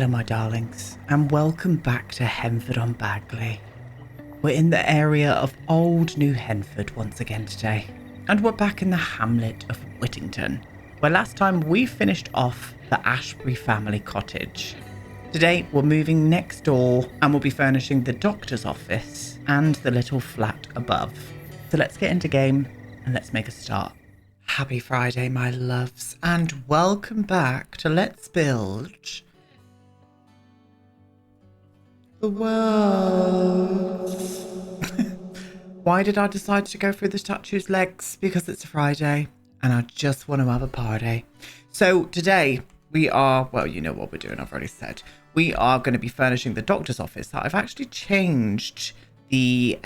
Hello my darlings, and welcome back to Henford on Bagley. We're in the area of old New Henford once again today, and we're back in the Hamlet of Whittington, where last time we finished off the Ashbury family cottage. Today we're moving next door and we'll be furnishing the doctor's office and the little flat above. So let's get into game and let's make a start. Happy Friday my loves, and welcome back to Let's Build the world. Why did I decide to go through the statue's legs? Because it's a Friday and I just want to have a party. So today we are, well, you know what we're doing, I've already said. We are going to be furnishing the doctor's office. I've actually changed the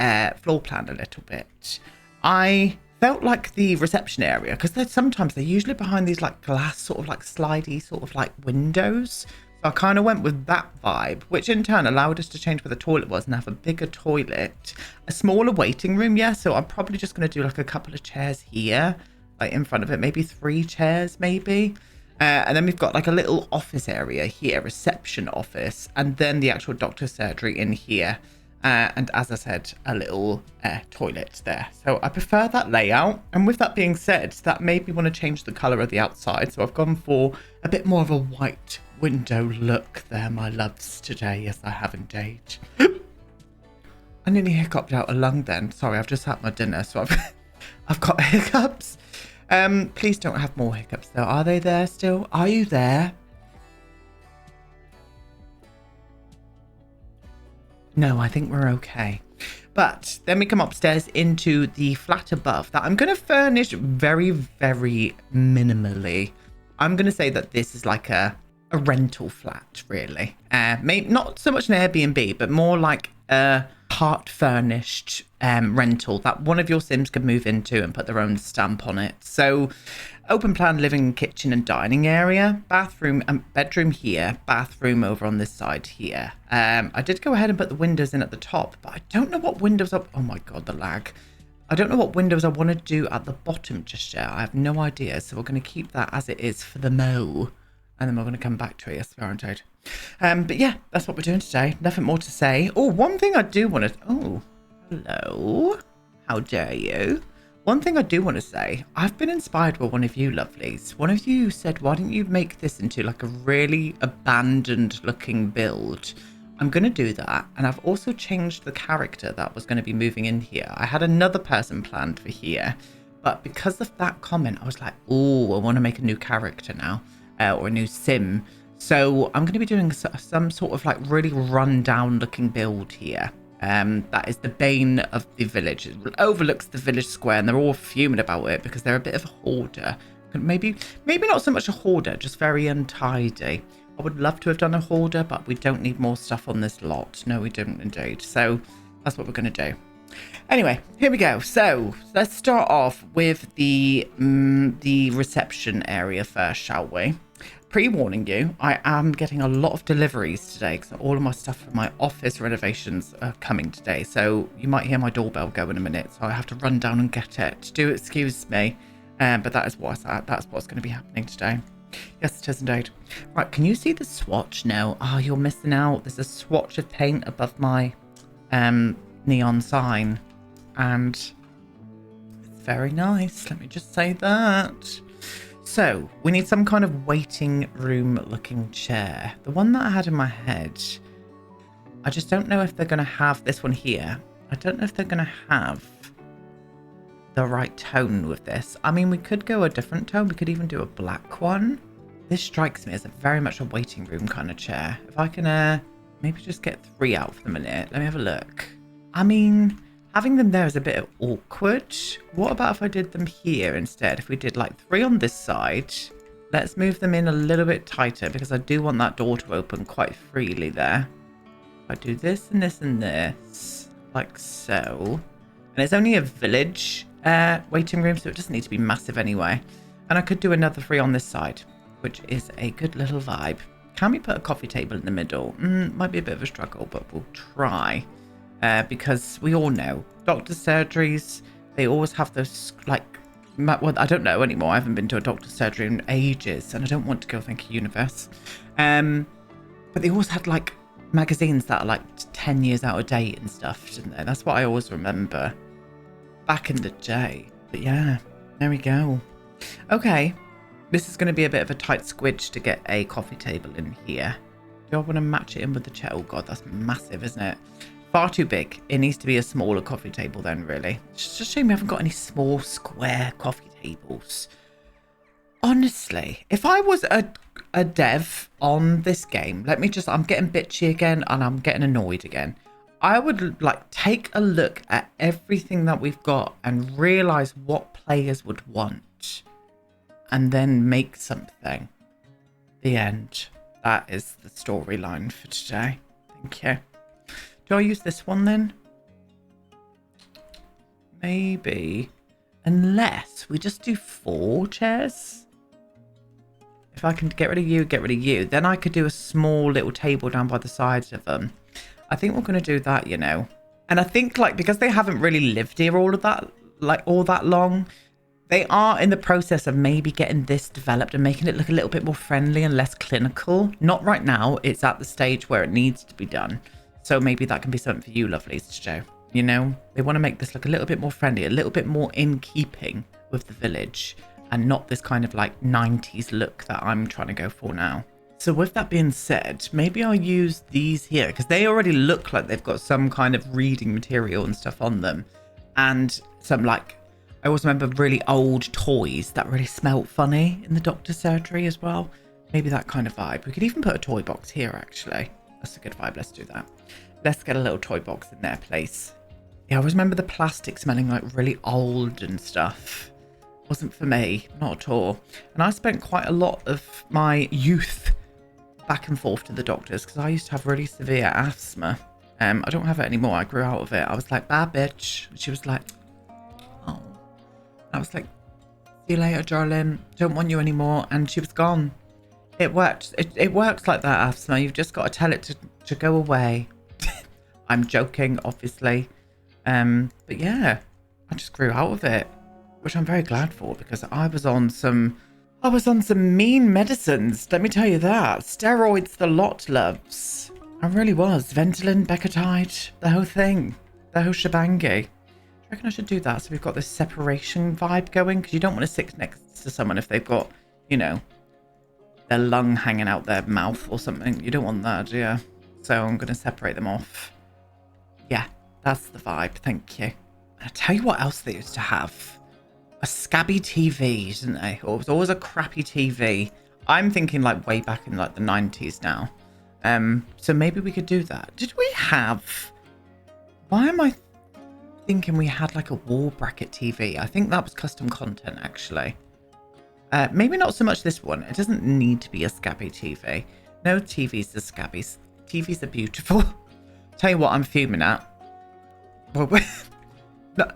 floor plan a little bit. I felt like the reception area, because they're usually behind these like glass sort of like slidey sort of like windows. I kind of went with that vibe, which in turn allowed us to change where the toilet was and have a bigger toilet, a smaller waiting room. Yeah, so I'm probably just going to do like a couple of chairs here, like in front of it, maybe 3 chairs maybe. And then we've got like a little office area here, reception office, and then the actual doctor's surgery in here. And as I said, a little toilet there. So I prefer that layout. And with that being said, that made me want to change the colour of the outside. So I've gone for a bit more of a white window look there, my loves, today. Yes, I have indeed. I nearly hiccuped out a lung then. Sorry, I've just had my dinner, so I've got hiccups. Please don't have more hiccups though. Are they there still? Are you there? No, I think we're okay. But then we come upstairs into the flat above that I'm going to furnish very, very minimally. I'm going to say that this is like a rental flat, really. Maybe not so much an Airbnb, but more like a part furnished rental that one of your Sims can move into and put their own stamp on it. So open plan living, kitchen and dining area, bathroom and bedroom here, bathroom over on this side here. I did go ahead and put the windows in at the top, but I don't know what windows are. Oh my god, the lag. I don't know what windows I want to do at the bottom just yet. I have no idea, so we're going to keep that as it is for the mo, and then we're going to come back to it. Yes, guaranteed. But yeah, that's what we're doing today. Nothing more to say. Oh, one thing I do want to... Oh, hello. How dare you? One thing I do want to say, I've been inspired by one of you lovelies. One of you said, why don't you make this into like a really abandoned looking build? I'm going to do that. And I've also changed the character that was going to be moving in here. I had another person planned for here, but because of that comment, I was like, oh, I want to make a new character now, or a new sim. So I'm going to be doing some sort of like really run down looking build here. That is the bane of the village. It overlooks the village square and they're all fuming about it because they're a bit of a hoarder. Maybe not so much a hoarder, just very untidy. I would love to have done a hoarder, but we don't need more stuff on this lot. No, we don't indeed. So that's what we're going to do. Anyway, here we go. So let's start off with the reception area first, shall we? Pre-warning you, I am getting a lot of deliveries today because all of my stuff for my office renovations are coming today. So you might hear my doorbell go in a minute, so I have to run down and get it. Do excuse me, but that's what's going to be happening today. Yes, it is indeed. Right, can you see the swatch now? Oh, you're missing out. There's a swatch of paint above my neon sign, and it's very nice. Let me just say that. So we need some kind of waiting room looking chair. The one that I had in my head, I just don't know if they're going to have this one here. I don't know if they're going to have the right tone with this. I mean, we could go a different tone. We could even do a black one. This strikes me as very much a waiting room kind of chair. If I can maybe just get 3 out for the minute. Let me have a look. I mean, having them there is a bit awkward. What about if I did them here instead? If we did like 3 on this side, let's move them in a little bit tighter because I do want that door to open quite freely there. If I do this and this and this, like so. And it's only a village waiting room, so it doesn't need to be massive anyway. And I could do another 3 on this side, which is a good little vibe. Can we put a coffee table in the middle? Might be a bit of a struggle, but we'll try. Because we all know doctor's surgeries, they always have those like, well, I don't know anymore. I haven't been to a doctor's surgery in ages and I don't want to go, thank you, universe. But they always had like magazines that are like 10 years out of date and stuff, didn't they? That's what I always remember back in the day. But yeah, there we go. Okay, this is going to be a bit of a tight squidge to get a coffee table in here. Do I want to match it in with the chair? Oh god, that's massive, isn't it? Far too big. It needs to be a smaller coffee table then, really. It's just a shame we haven't got any small square coffee tables. Honestly, if I was a dev on this game, I'm getting bitchy again and I'm getting annoyed again. I would like take a look at everything that we've got and realize what players would want and then make something. The end. That is the storyline for today. Thank you. Do I use this one then? Maybe. Unless we just do 4 chairs. If I can get rid of you, then I could do a small little table down by the sides of them. I think we're going to do that, you know. And I think like because they haven't really lived here all that long, they are in the process of maybe getting this developed and making it look a little bit more friendly and less clinical. Not right now. It's at the stage where it needs to be done. So maybe that can be something for you lovelies to do. You know, they want to make this look a little bit more friendly, a little bit more in keeping with the village and not this kind of like 90s look that I'm trying to go for now. So with that being said, maybe I'll use these here because they already look like they've got some kind of reading material and stuff on them. And some like, I always remember really old toys that really smelt funny in the doctor's surgery as well. Maybe that kind of vibe. We could even put a toy box here actually. That's a good vibe. Let's do that. Let's get a little toy box in their place. Yeah, I always remember the plastic smelling like really old and stuff. Wasn't for me, not at all. And I spent quite a lot of my youth back and forth to the doctors because I used to have really severe asthma. I don't have it anymore. I grew out of it. I was like, bad bitch. And she was like, oh. I was like, see you later, darling. Don't want you anymore. And she was gone. It worked. It works like that, asthma. You've just got to tell it to go away. I'm joking, obviously. But yeah, I just grew out of it, which I'm very glad for because I was on some mean medicines. Let me tell you that. Steroids the lot, loves. I really was. Ventolin, Becatide, the whole thing. The whole shebangy. I reckon I should do that so we've got this separation vibe going because you don't want to sit next to someone if they've got, you know, their lung hanging out their mouth or something. You don't want that, do you? So I'm going to separate them off. Yeah, that's the vibe. Thank you. I'll tell you what else they used to have. A scabby TV, didn't they? Or it was always a crappy TV. I'm thinking like way back in like the 90s now. So maybe we could do that. Did we have... Why am I thinking we had like a wall bracket TV? I think that was custom content actually. Maybe not so much this one. It doesn't need to be a scabby TV. No TVs are scabbies. TVs are beautiful. Tell you what I'm fuming at. Well, no,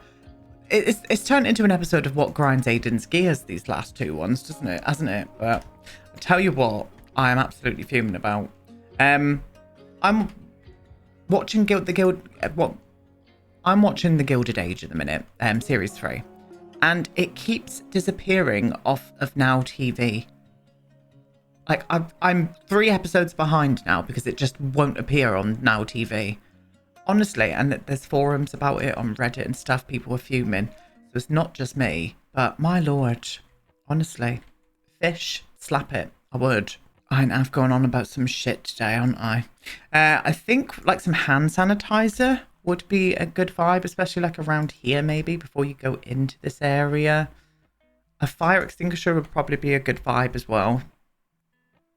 it's turned into an episode of what grinds Aiden's gears these last 2 ones, doesn't it? Hasn't it? But I'll tell you what I am absolutely fuming about. I'm watching I'm watching The Gilded Age at the minute, series 3. And it keeps disappearing off of Now TV. Like, I'm 3 episodes behind now because it just won't appear on Now TV. Honestly, and there's forums about it on Reddit and stuff. People are fuming. So it's not just me. But my lord, honestly, fish, slap it. I would. I've gone on about some shit today, aren't I? I think like some hand sanitizer would be a good vibe, especially like around here maybe before you go into this area. A fire extinguisher would probably be a good vibe as well.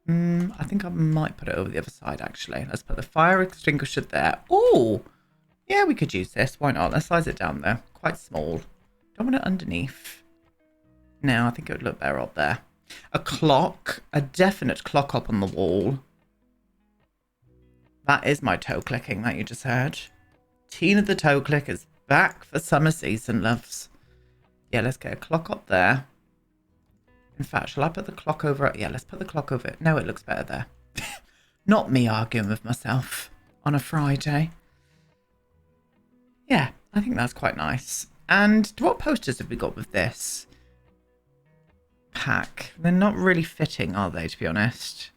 I think I might put it over the other side actually. Let's put the fire extinguisher there. Oh, yeah, we could use this. Why not? Let's size it down there. Quite small. Don't want it underneath. No, I think it would look better up there. A clock. A definite clock up on the wall. That is my toe clicking that you just heard. Tina the toe click is back for summer season, loves. Yeah, let's get a clock up there. In fact, shall I put the clock over it? Yeah, let's put the clock over it. No, it looks better there. Not me arguing with myself on a Friday. Yeah, I think that's quite nice. And what posters have we got with this pack? They're not really fitting, are they, to be honest?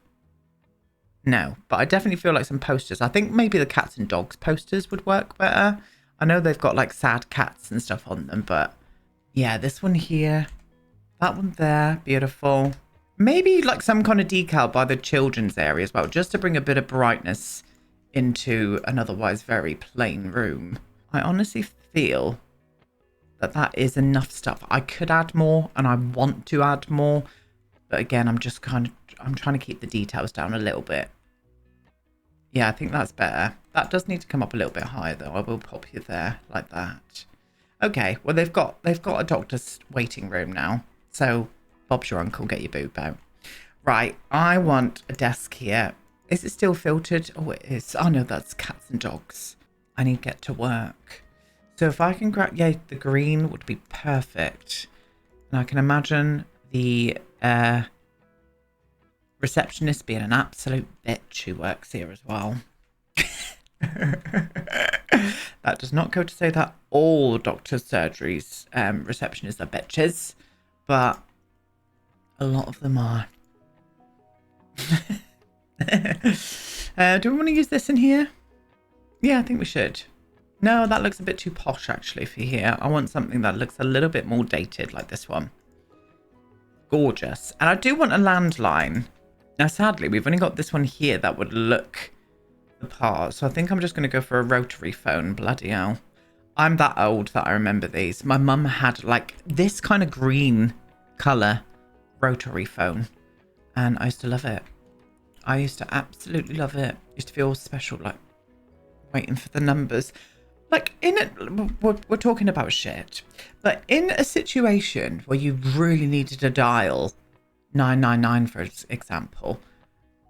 No, but I definitely feel like some posters. I think maybe the cats and dogs posters would work better. I know they've got like sad cats and stuff on them, but yeah, this one here, that one there, beautiful. Maybe like some kind of decal by the children's area as well, just to bring a bit of brightness into an otherwise very plain room. I honestly feel that that is enough stuff. I could add more and I want to add more, but again, I'm trying to keep the details down a little bit. Yeah, I think that's better. That does need to come up a little bit higher though. I will pop you there like that. Okay, well they've got a doctor's waiting room now. So Bob's your uncle, get your boob out. Right, I want a desk here. Is it still filtered? Oh, it is. Oh no, that's cats and dogs. I need to get to work. So if I can grab, yeah, the green would be perfect. And I can imagine the receptionist being an absolute bitch who works here as well. That does not go to say that all doctors' surgeries receptionists are bitches, but a lot of them are. Do we want to use this in here? Yeah, I think we should. No, that looks a bit too posh actually for here. I want something that looks a little bit more dated like this one. Gorgeous. And I do want a landline. Now, sadly, we've only got this one here that would look the part. So I think I'm just going to go for a rotary phone. Bloody hell. I'm that old that I remember these. My mum had like this kind of green colour rotary phone. And I used to love it. I used to absolutely love it. Used to feel special, like waiting for the numbers. Like in it, we're talking about shit. But in a situation where you really needed to dial 999, for example,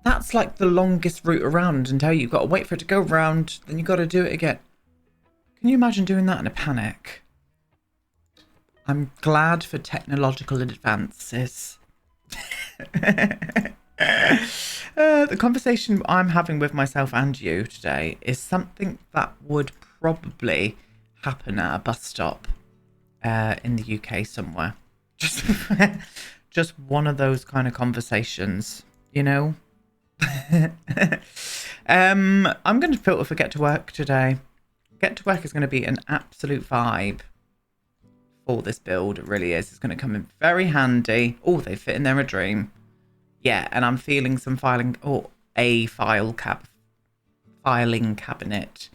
that's like the longest route around until you've got to wait for it to go round, then you've got to do it again. Can you imagine doing that in a panic? I'm glad for technological advances. The conversation I'm having with myself and you today is something that would probably happen at a bus stop in the UK somewhere. Just one of those kind of conversations, you know? I'm going to filter for Get to Work today. Get to Work is going to be an absolute vibe for this build. It really is. It's going to come in very handy. Oh, they fit in there a dream. Yeah, and I'm feeling some filing. Oh, a filing cabinet.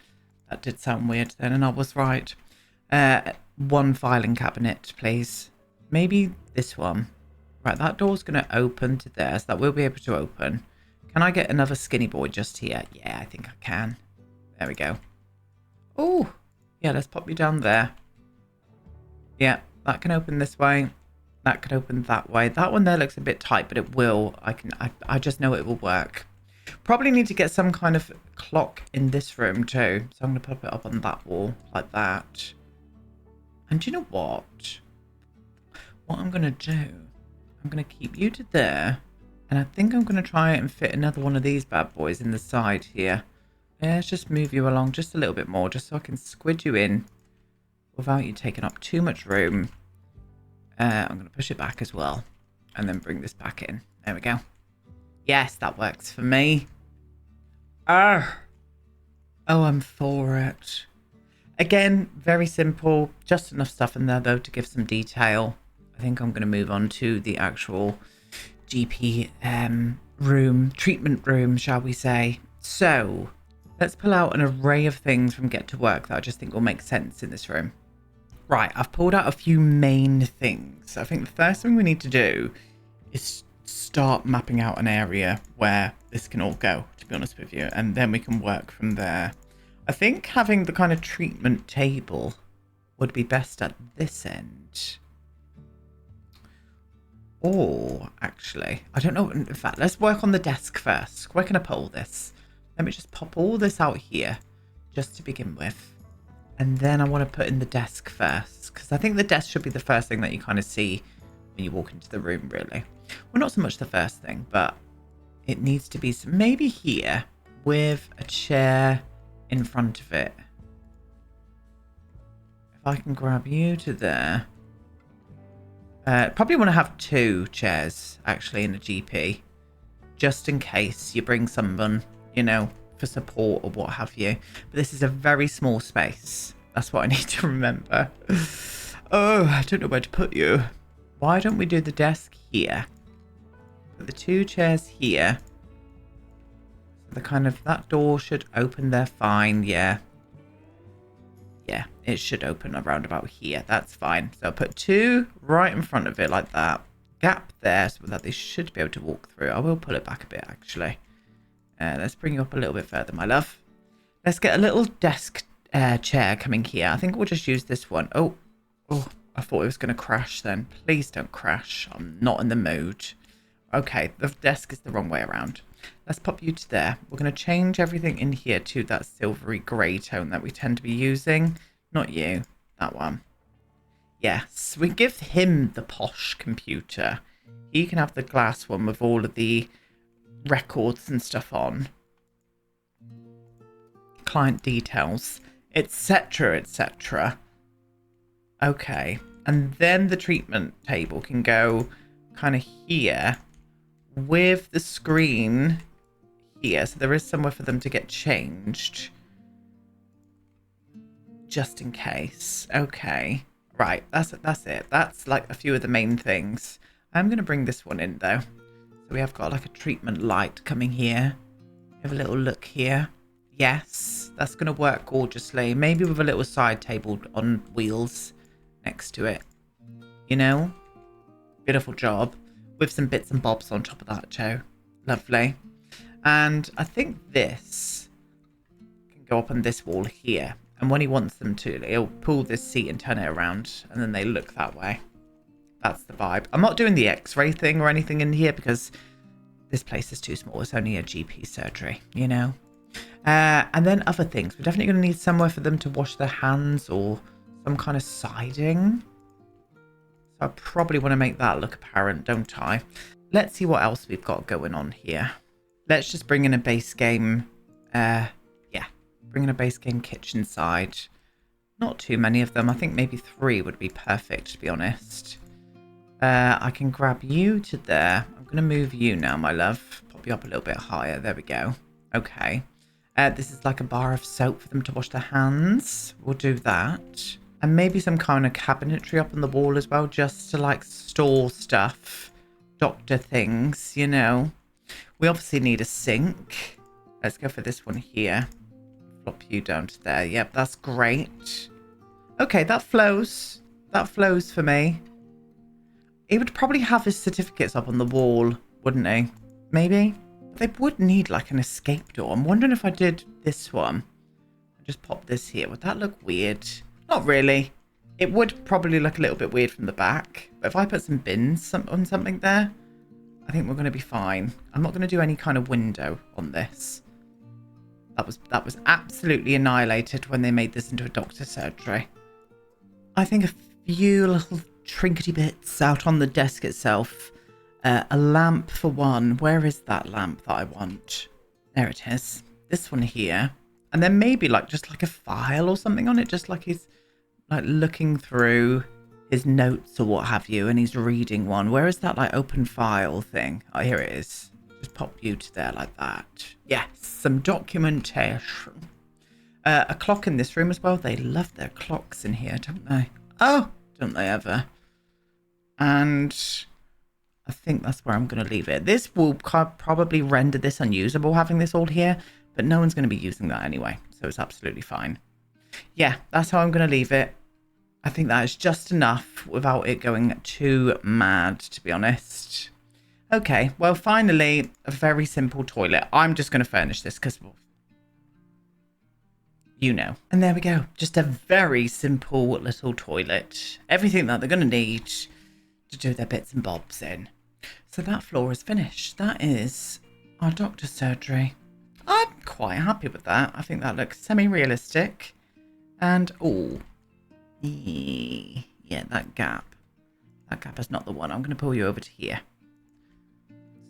That did sound weird then, and I was right. One filing cabinet, please. Maybe this one. Right, that door's going to open to there, so that will be able to open. Can I get another skinny boy just here? Yeah, I think I can. There we go. Oh, yeah, let's pop you down there. Yeah, that can open this way. That could open that way. That one there looks a bit tight, but it will. I just know it will work. Probably need to get some kind of clock in this room too. So I'm going to pop it up on that wall like that. And do you know what? What I'm going to do, I'm going to keep you to there. And I think I'm going to try and fit another one of these bad boys in the side here. Yeah, let's just move you along just a little bit more, just so I can squid you in without you taking up too much room. I'm going to push it back as well. And then bring this back in. There we go. Yes, that works for me. Oh, I'm for it. Again, very simple. Just enough stuff in there, though, to give some detail. I think I'm going to move on to the actual GP room, treatment room, shall we say. So, let's pull out an array of things from Get to Work that I just think will make sense in this room. Right, I've pulled out a few main things. I think the first thing we need to do is start mapping out an area where this can all go, to be honest with you, and then we can work from there. I think having the kind of treatment table would be best at this end. Or, actually, I don't know. In fact, let's work on the desk first. Where can I put all this? Let me just pop all this out here, just to begin with. And then I want to put in the desk first, because I think the desk should be the first thing that you kind of see when you walk into the room, really. Well, not so much the first thing, but it needs to be maybe here with a chair in front of it. If I can grab you to there. Probably want to have two chairs, actually, in a GP. just in case you bring someone, you know, for support or what have you. But this is a very small space. That's what I need to remember. Oh, I don't know where to put you. Why don't we do the desk here? Put the 2 chairs here. The kind of, that door should open there fine, yeah. Yeah, it should open around about here. That's fine. So I'll put 2 right in front of it like that. Gap there so that they should be able to walk through. I will pull it back a bit, actually. Let's bring you up a little bit further, my love. Let's get a little desk chair coming here. I think we'll just use this one. Oh, I thought it was going to crash then. Please don't crash. I'm not in the mood. Okay, the desk is the wrong way around. Let's pop you to there. We're going to change everything in here to that silvery grey tone that we tend to be using. Not you. That one. Yes, we give him the posh computer. He can have the glass one with all of the records and stuff on. Client details, etc., etc. Okay, and then the treatment table can go kind of here with the screen here, so there is somewhere for them to get changed just in case. Okay, right, that's it. That's like a few of the main things. I'm going to bring this one in though. So we have got like a treatment light coming here. Have a little look here. Yes, that's going to work gorgeously. Maybe with a little side table on wheels next to it. You know? Beautiful job. With some bits and bobs on top of that too. Lovely. And I think this can go up on this wall here. And when he wants them to, he'll pull this seat and turn it around. And then they look that way. That's the vibe. I'm not doing the x-ray thing or anything in here because this place is too small. It's only a GP surgery, you know? And then other things. We're definitely going to need somewhere for them to wash their hands or some kind of siding. So I probably want to make that look apparent, don't I? Let's see what else we've got going on here. Let's just bring in a base game. Bring in a base game kitchen side. Not too many of them. I think maybe 3 would be perfect, to be honest. I can grab you to there. I'm going to move you now, my love. Pop you up a little bit higher. There we go. Okay. This is like a bar of soap for them to wash their hands. We'll do that. And maybe some kind of cabinetry up on the wall as well, just to like store stuff. Doctor things, you know. We obviously need a sink. Let's go for this one here. Flop you down to there. Yep, that's great. Okay, that flows. That flows for me. He would probably have his certificates up on the wall, wouldn't he? Maybe? They would need like an escape door. I'm wondering if I did this one. Just pop this here. Would that look weird? Not really. It would probably look a little bit weird from the back. But if I put some bins on something there, I think we're going to be fine. I'm not going to do any kind of window on this. That was absolutely annihilated when they made this into a doctor's surgery. I think a few little trinkety bits out on the desk itself. A lamp for one. Where is that lamp that I want? There it is. This one here. And then maybe like just like a file or something on it. Just like he's like looking through his notes or what have you. And he's reading one. Where is that like open file thing? Oh, here it is. Just pop you to there like that. Yes, some documentation. A clock in this room as well. They love their clocks in here, don't they? Oh, don't they ever? And I think that's where I'm going to leave it. This will probably render this unusable, having this all here. But no one's going to be using that anyway. So it's absolutely fine. Yeah, that's how I'm going to leave it. I think that is just enough without it going too mad, to be honest. Okay, well, finally, a very simple toilet. I'm just going to furnish this because, well, you know. And there we go. Just a very simple little toilet. Everything that they're going to need to do their bits and bobs in. So that floor is finished. That is our doctor's surgery. I'm quite happy with that. I think that looks semi-realistic. And, oh, yeah, that gap. That gap is not the one. I'm going to pull you over to here.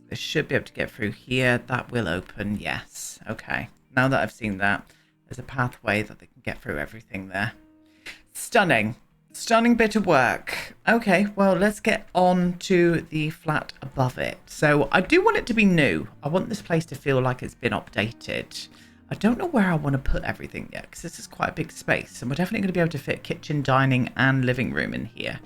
They should be able to get through here. That will open. Yes. Okay. Now that I've seen that, there's a pathway that they can get through everything there. Stunning. Stunning bit of work. Okay, well, let's get on to the flat above it. So I do want it to be new. I want this place to feel like it's been updated. I don't know where I want to put everything yet, because this is quite a big space, and we're definitely going to be able to fit kitchen, dining, and living room in here.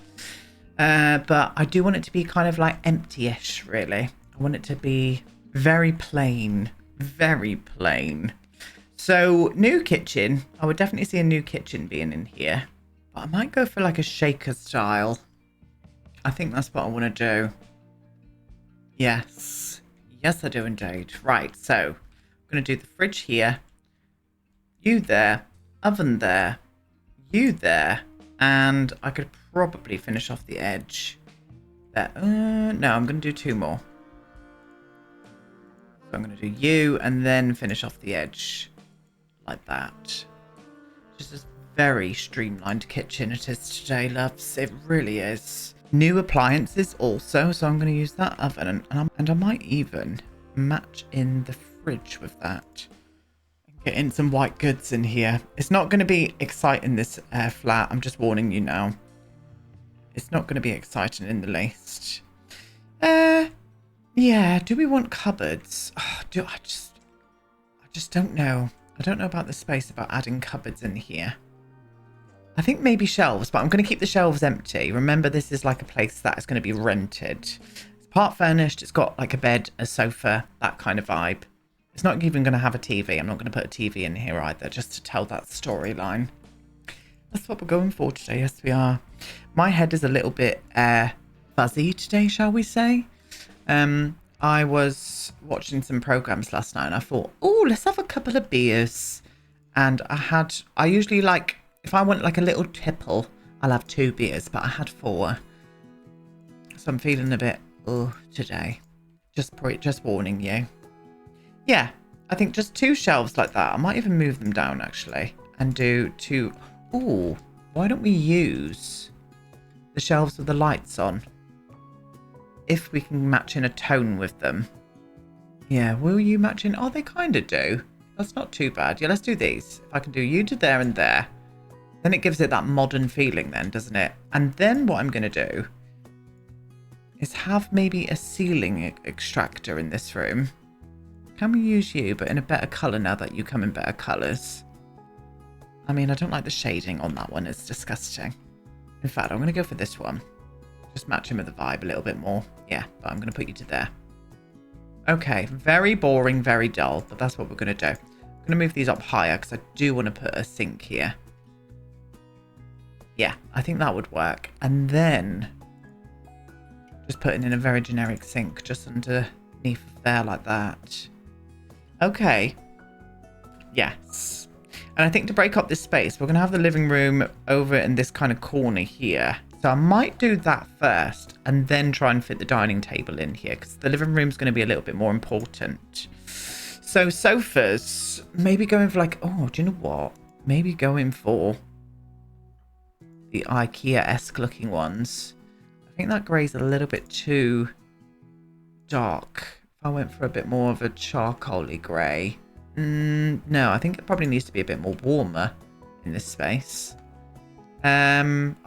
But I do want it to be kind of like empty-ish, really. I want it to be very plain. Very plain. So, new kitchen. I would definitely see a new kitchen being in here. But I might go for like a shaker style. I think that's what I want to do. Yes. Yes, I do indeed. Right, so I'm going to do the fridge here. You there. Oven there. You there. And I could probably finish off the edge. There. No, I'm going to do 2 more. So I'm going to do you and then finish off the edge. Like that. Just as very streamlined kitchen it is today, loves. It really is. New appliances also, so I'm going to use that oven, and I might even match in the fridge with that. Get in some white goods in here. It's not going to be exciting, this flat. I'm just warning you now. It's not going to be exciting in the least. Yeah. Do we want cupboards? Oh, I just don't know. I don't know about the space about adding cupboards in here. I think maybe shelves, but I'm going to keep the shelves empty. Remember, this is like a place that is going to be rented. It's part furnished. It's got like a bed, a sofa, that kind of vibe. It's not even going to have a TV. I'm not going to put a TV in here either, just to tell that storyline. That's what we're going for today. Yes, we are. My head is a little bit fuzzy today, shall we say. I was watching some programs last night and I thought, oh, let's have a couple of beers. And I usually like, if I want like a little tipple, I'll have 2 beers, but I had 4. So I'm feeling a bit, today. Just warning you. Yeah, I think just 2 shelves like that. I might even move them down actually and do 2. Ooh, why don't we use the shelves with the lights on? If we can match in a tone with them. Yeah, will you match in? Oh, they kind of do. That's not too bad. Yeah, let's do these. If I can do you to there and there, then it gives it that modern feeling then, doesn't it? And then what I'm going to do is have maybe a ceiling extractor in this room. Can we use you, but in a better colour now that you come in better colours? I mean, I don't like the shading on that one. It's disgusting. In fact, I'm going to go for this one. Just match him with the vibe a little bit more. Yeah, but I'm going to put you to there. Okay, very boring, very dull, but that's what we're going to do. I'm going to move these up higher because I do want to put a sink here. Yeah, I think that would work. And then just putting in a very generic sink just underneath there like that. Okay. Yes. And I think to break up this space, we're going to have the living room over in this kind of corner here. So I might do that first and then try and fit the dining table in here because the living room is going to be a little bit more important. So sofas, maybe going for like, oh, do you know what? Maybe going for the IKEA-esque looking ones. I think that grey's a little bit too dark. If I went for a bit more of a charcoaly grey. No, I think it probably needs to be a bit more warmer in this space. I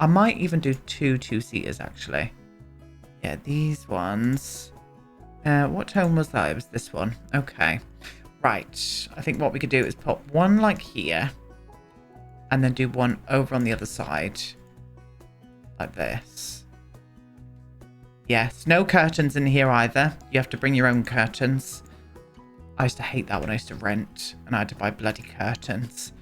might even do 2 two-seaters actually. Yeah, these ones. What tone was that? It was this one. Okay. Right. I think what we could do is put one like here. And then do one over on the other side. Like this. Yes, no curtains in here either. You have to bring your own curtains. I used to hate that when I used to rent. And I had to buy bloody curtains.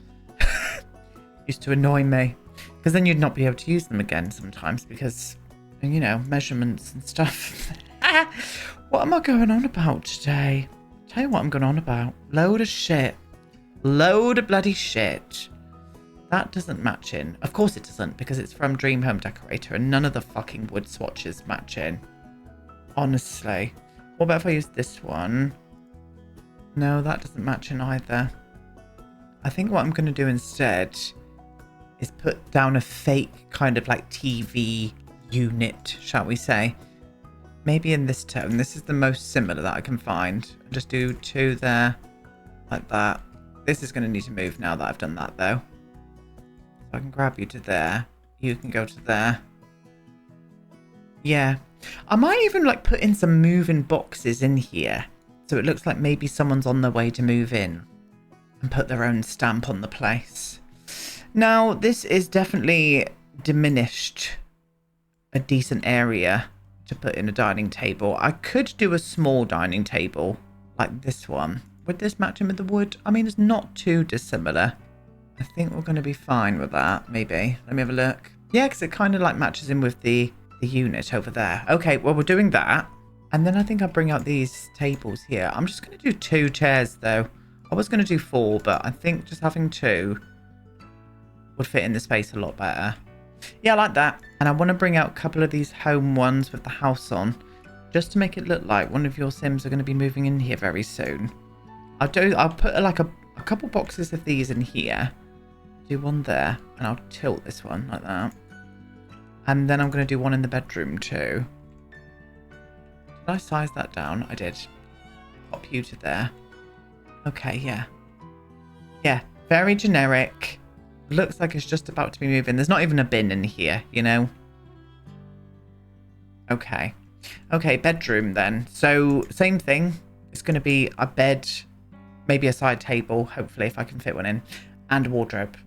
Used to annoy me. Because then you'd not be able to use them again sometimes. Because, you know, measurements and stuff. What am I going on about today? Tell you what I'm going on about. Load of shit. Load of bloody shit. That doesn't match in. Of course it doesn't, because it's from Dream Home Decorator and none of the fucking wood swatches match in. Honestly. What about if I use this one? No, that doesn't match in either. I think what I'm going to do instead is put down a fake kind of like TV unit, shall we say. Maybe in this tone. This is the most similar that I can find. Just do 2 there, like that. This is going to need to move now that I've done that though. So I can grab you to there. You can go to there. Yeah. I might even like put in some moving boxes in here. So it looks like maybe someone's on their way to move in and put their own stamp on the place. Now, this is definitely diminished a decent area to put in a dining table. I could do a small dining table like this one. Would this match in with the wood? I mean, it's not too dissimilar. I think we're going to be fine with that, maybe. Let me have a look. Yeah, because it kind of like matches in with the unit over there. Okay, well, we're doing that. And then I think I'll bring out these tables here. I'm just going to do 2 chairs, though. I was going to do 4, but I think just having 2 would fit in the space a lot better. Yeah, I like that. And I want to bring out a couple of these home ones with the house on, just to make it look like one of your Sims are going to be moving in here very soon. I'll put like a couple boxes of these in here. Do one there, and I'll tilt this one like that. And then I'm going to do one in the bedroom too. Did I size that down? I did. Pop you to there. Okay, yeah. Yeah, very generic. Looks like it's just about to be moving. There's not even a bin in here, you know? Okay. Okay, bedroom then. So, same thing. It's going to be a bed, maybe a side table, hopefully, if I can fit one in, and a wardrobe.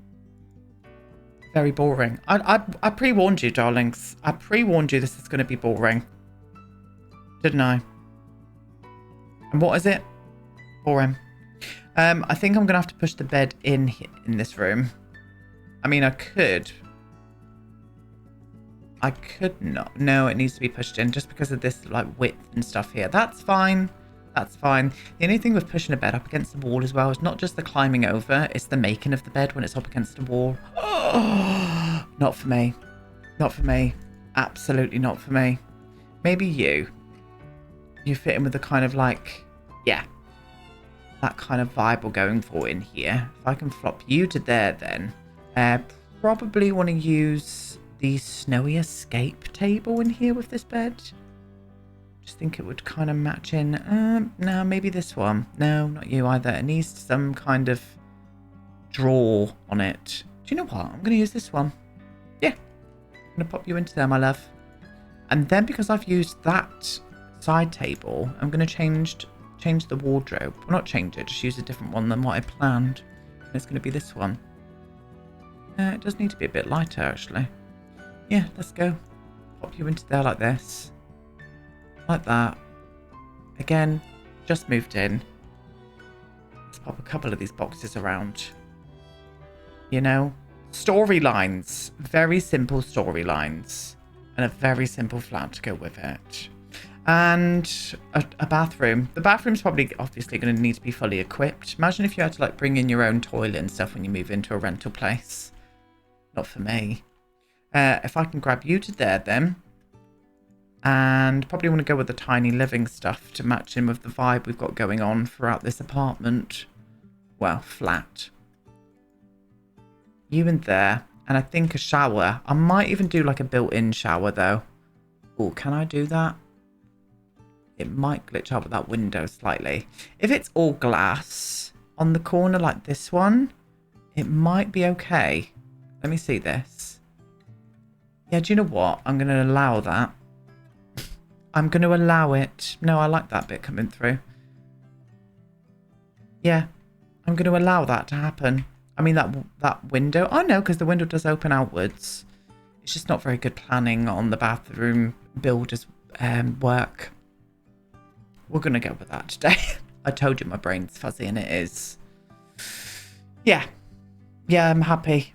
Very boring. I pre-warned you, darlings. I pre-warned you this is going to be boring. Didn't I? And what is it? Boring. I think I'm going to have to push the bed in this room. I mean, I could not. No, it needs to be pushed in just because of this like width and stuff here. That's fine. That's fine. The only thing with pushing a bed up against the wall as well is not just the climbing over, it's the making of the bed when it's up against the wall. Oh, not for me. Not for me. Absolutely not for me. Maybe you fit in with the kind of like, yeah, that kind of vibe we're going for in here. If I can flop you to there then. Probably want to use the snowy escape table in here with this bed. Just think it would kind of match in. No, maybe this one. No, not you either. It needs some kind of drawer on it. Do you know what? I'm going to use this one. Yeah. I'm going to pop you into there, my love. And then because I've used that side table, I'm going to change the wardrobe. Well, not change it, just use a different one than what I planned. And it's going to be this one. It does need to be a bit lighter, actually. Yeah, let's go. Pop you into there like this. Like that. Again, just moved in. Let's pop a couple of these boxes around. You know? Storylines. Very simple storylines. And a very simple flat to go with it. And a bathroom. The bathroom's probably obviously going to need to be fully equipped. Imagine if you had to like bring in your own toilet and stuff when you move into a rental place. Not for me. If I can grab you to there then. And probably want to go with the tiny living stuff to match in with the vibe we've got going on throughout this apartment. Well, flat. You in there. And I think a shower. I might even do like a built-in shower though. Oh, can I do that? It might glitch out with that window slightly. If it's all glass on the corner like this one, it might be okay. Let me see this. Yeah, do you know what? I'm going to allow that. I'm going to allow it. No, I like that bit coming through. Yeah, I'm going to allow that to happen. I mean, that window. Oh, no, because the window does open outwards. It's just not very good planning on the bathroom builder's work. We're going to go with that today. I told you my brain's fuzzy, and it is. Yeah. Yeah, I'm happy.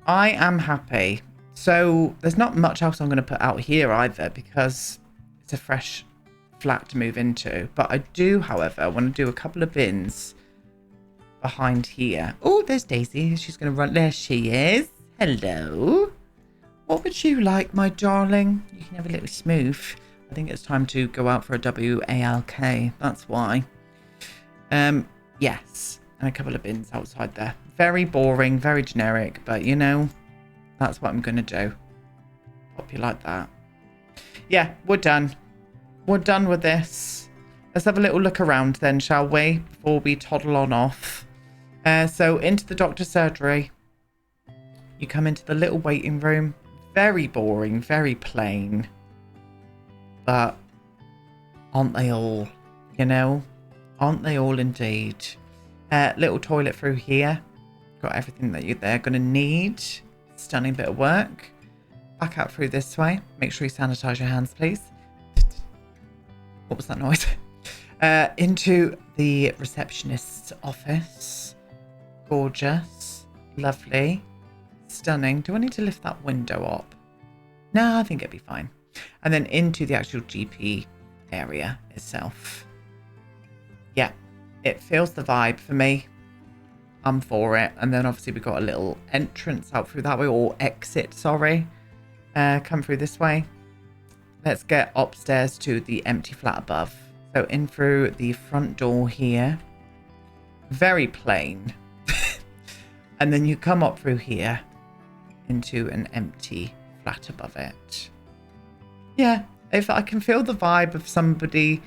I am happy. So there's not much else I'm going to put out here either because it's a fresh flat to move into. But I do, however, want to do a couple of bins behind here. Oh, there's Daisy. She's going to run. There she is. Hello. What would you like, my darling? You can have a little smooth. I think it's time to go out for a WALK. That's why. Yes. And a couple of bins outside there. Very boring, very generic, but you know, that's what I'm going to do. Pop you like that. Yeah, we're done. We're done with this. Let's have a little look around then, shall we? Before we toddle on off. So into the doctor's surgery. You come into the little waiting room. Very boring, very plain. But aren't they all, you know? Aren't they all indeed? Little toilet through here. Got everything that they're going to need. Stunning bit of work. Back out through this way. Make sure you sanitize your hands, please. What was that noise? Into the receptionist's office. Gorgeous. Lovely. Stunning. Do I need to lift that window up? No, I think it'd be fine. And then into the actual GP area itself. Yeah, it feels the vibe for me. I'm for it. And then obviously we've got a little entrance out through that way, or exit, sorry. Come through this way. Let's get upstairs to the empty flat above. So in through the front door here. Very plain. And then you come up through here into an empty flat above it. Yeah, if I can feel the vibe of somebody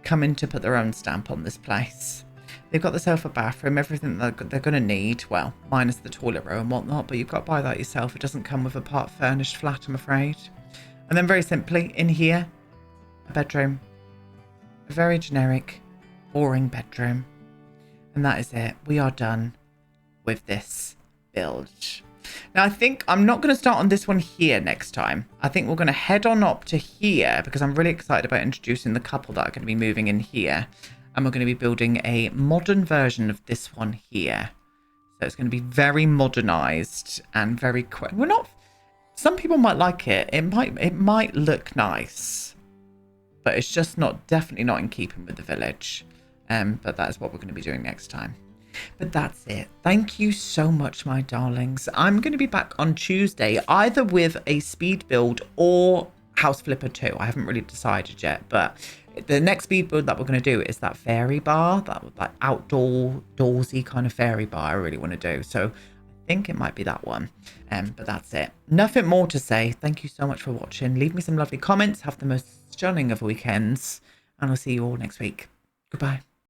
coming to put their own stamp on this place. They've got the sofa bathroom, everything they're going to need. Well, minus the toilet row and whatnot, but you've got to buy that yourself. It doesn't come with a part furnished flat, I'm afraid. And then very simply, in here, a bedroom. A very generic, boring bedroom. And that is it. We are done with this build. Now, I think I'm not going to start on this one here next time. I think we're going to head on up to here because I'm really excited about introducing the couple that are going to be moving in here. And we're going to be building a modern version of this one here. So it's going to be very modernized and very quick. We're not... Some people might like it. It might look nice. But it's just definitely not in keeping with the village. But that is what we're going to be doing next time. But that's it. Thank you so much, my darlings. I'm going to be back on Tuesday, either with a speed build or House Flipper 2. I haven't really decided yet, but the next speed build that we're going to do is that fairy bar, that outdoorsy kind of fairy bar I really want to do. So I think it might be that one. But that's it. Nothing more to say. Thank you so much for watching. Leave me some lovely comments. Have the most stunning of weekends. And I'll see you all next week. Goodbye.